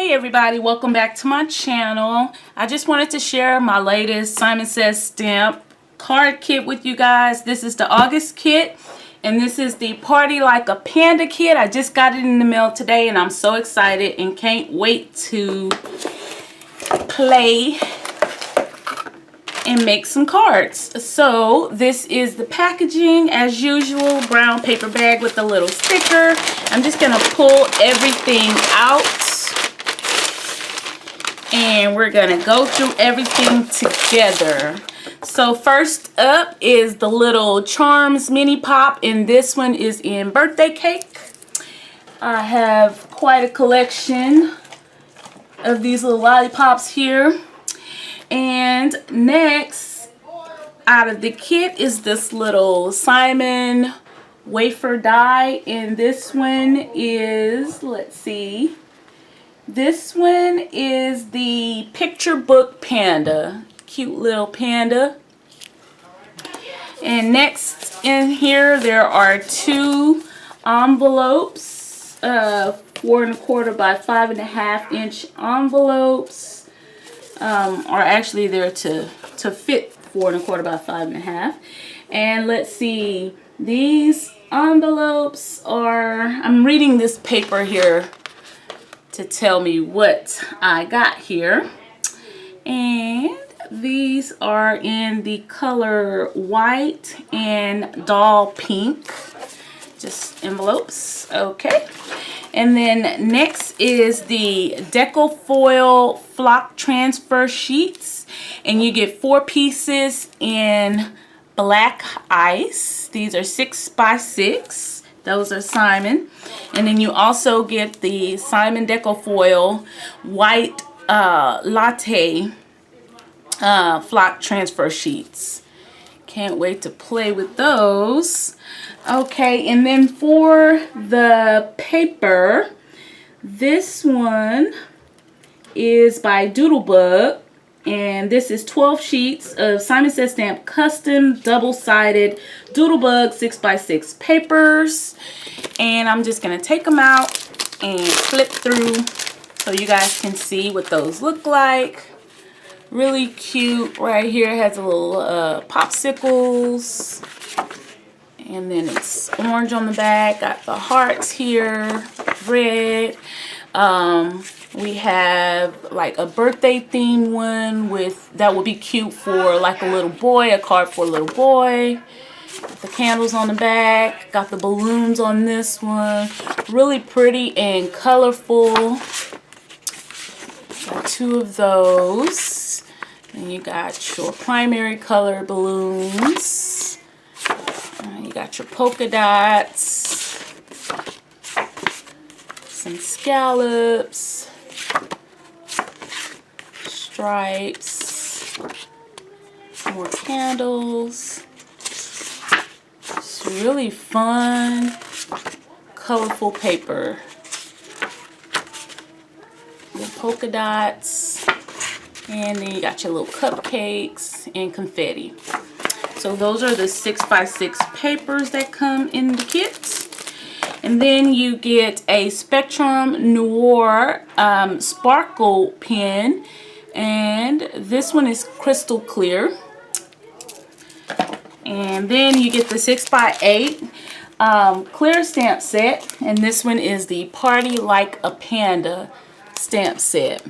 Hey everybody, welcome back to my channel. I just wanted to share my latest Simon Says stamp card kit with you guys. This is the August kit and this is the Party Like a Panda kit. I just got it in the mail today and I'm so excited and can't wait to play and make some cards. So this is the packaging as usual, brown paper bag with a little sticker. I'm just gonna pull everything out and we're gonna go through everything together. So first up is the little Charms mini pop, and this one is in birthday cake. I have quite a collection of these little lollipops here. And next out of the kit is this little Simon wafer die, and this one is, let's see, this one is the picture book panda. Cute little panda. And next in here there are two envelopes, 4 1/4 by 5 1/2 inch envelopes. Are actually there to fit 4 1/4 by 5 1/2. And let's see, these envelopes are, I'm reading this paper here to tell me what I got here, and these are in the color white and doll pink, just envelopes. Okay, and then next is the Deco Foil Flock Transfer Sheets, and you get 4 pieces in black ice. These are 6 by 6. Those are Simon. And then you also get the Simon Deco Foil White Latte Flock Transfer Sheets. Can't wait to play with those. Okay, and then for the paper, this one is by Doodlebug, and this is 12 sheets of Simon Says Stamp custom double-sided Doodlebug 6 by 6 papers. And I'm just gonna take them out and flip through so you guys can see what those look like. Really cute. Right here it has a little popsicles, and then it's orange on the back. Got the hearts here, red. We have like a birthday theme one with, that would be cute for like a little boy, a card for a little boy. Got the candles on the back. Got the balloons on this one. Really pretty and colorful. Got 2 of those. And you got your primary color balloons. You got your polka dots. Some scallops. Stripes. More candles. It's really fun, colorful paper. The polka dots. And then you got your little cupcakes and confetti. So those are the 6 by 6 papers that come in the kit. And then you get a Spectrum Noir sparkle pen. And this one is crystal clear. And then you get the 6 by 8 clear stamp set. And this one is the Party Like a Panda stamp set.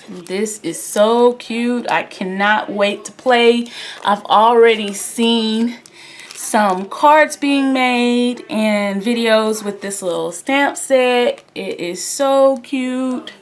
This is so cute. I cannot wait to play. I've already seen some cards being made and videos with this little stamp set. It is so cute.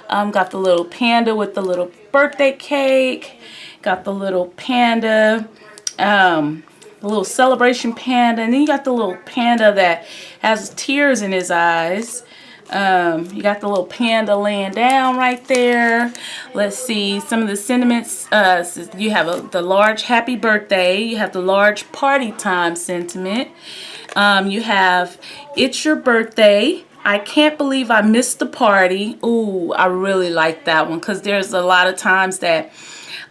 Got the little panda with the little birthday cake. Got the little panda, the little celebration panda. And then you got the little panda that has tears in his eyes. You got the little panda laying down right there. Let's see some of the sentiments. You have the large happy birthday. You have the large party time sentiment. You have it's your birthday. I can't believe I missed the party. Ooh, I really like that one because there's a lot of times that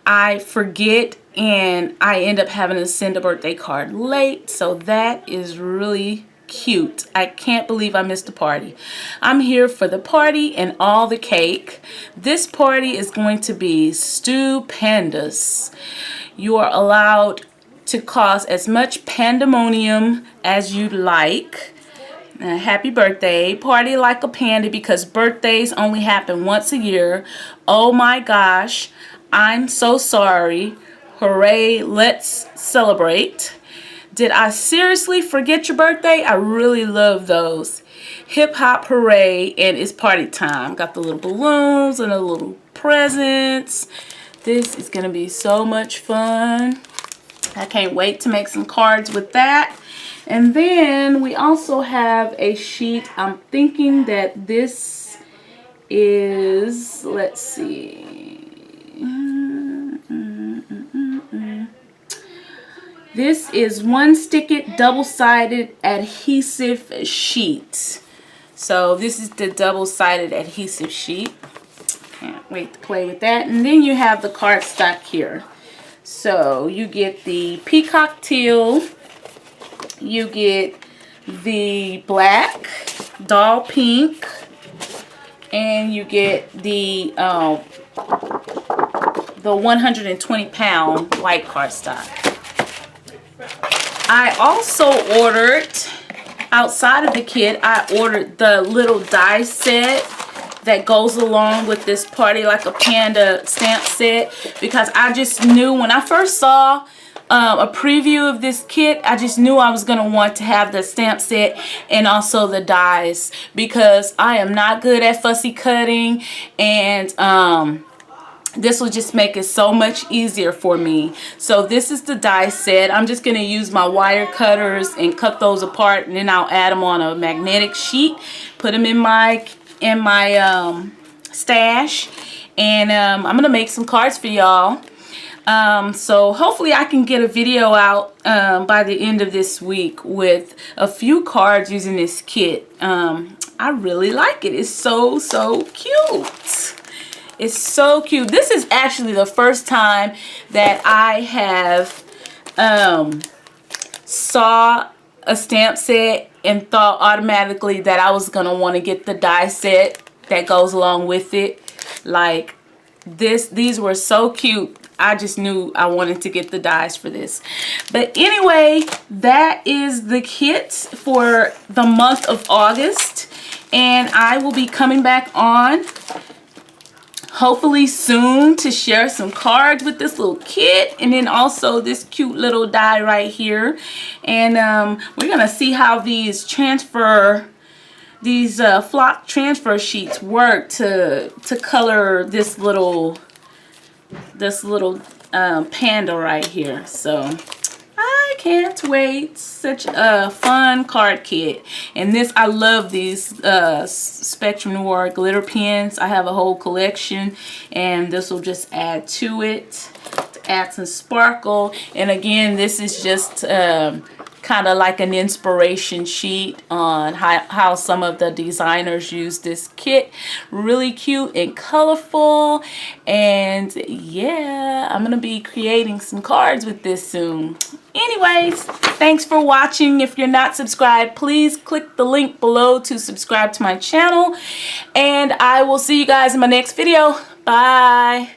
I forget and I end up having to send a birthday card late. So that is really cute. I can't believe I missed the party. I'm here for the party and all the cake. This party is going to be stupendous. You are allowed to cause as much pandemonium as you like. Happy birthday. Party like a panda because birthdays only happen once a year. Oh my gosh. I'm so sorry. Hooray, let's celebrate. Did I seriously forget your birthday? I really love those. Hip hop hooray, and it's party time. Got the little balloons and the little presents. This is going to be so much fun. I can't wait to make some cards with that. And then we also have a sheet. I'm thinking that this is, let's see. This is one stick it double-sided adhesive sheet. So this is the double-sided adhesive sheet. Can't wait to play with that. And then you have the cardstock here. So you get the peacock teal, you get the black, doll pink, and you get the 120-pound white cardstock. I also ordered, outside of the kit, I ordered the little die set that goes along with this Party Like a Panda stamp set, because I just knew when I first saw a preview of this kit, I just knew I was going to want to have the stamp set and also the dies, because I am not good at fussy cutting, and this will just make it so much easier for me. So this is the die set. I'm just going to use my wire cutters and cut those apart, and then I'll add them on a magnetic sheet, put them in my stash, and I'm going to make some cards for y'all. So hopefully I can get a video out by the end of this week with a few cards using this kit. I really like it. It's so cute. It's so cute. This is actually the first time that I have saw a stamp set and thought automatically that I was going to want to get the die set that goes along with it. Like these were so cute. I just knew I wanted to get the dies for this. But anyway, that is the kit for the month of August. And I will be coming back on hopefully soon to share some cards with this little kit, and then also this cute little die right here. And we're gonna see how these flock transfer sheets work to color this little panda right here. So I can't wait. Such a fun card kit. And this, I love these Spectrum Noir glitter pens. I have a whole collection, and this will just add to it to add some sparkle. And again, this is just kind of like an inspiration sheet on how some of the designers use this kit. Really cute and colorful. And yeah, I'm gonna be creating some cards with this soon. Anyways, thanks for watching. If you're not subscribed, please click the link below to subscribe to my channel, and I will see you guys in my next video. Bye.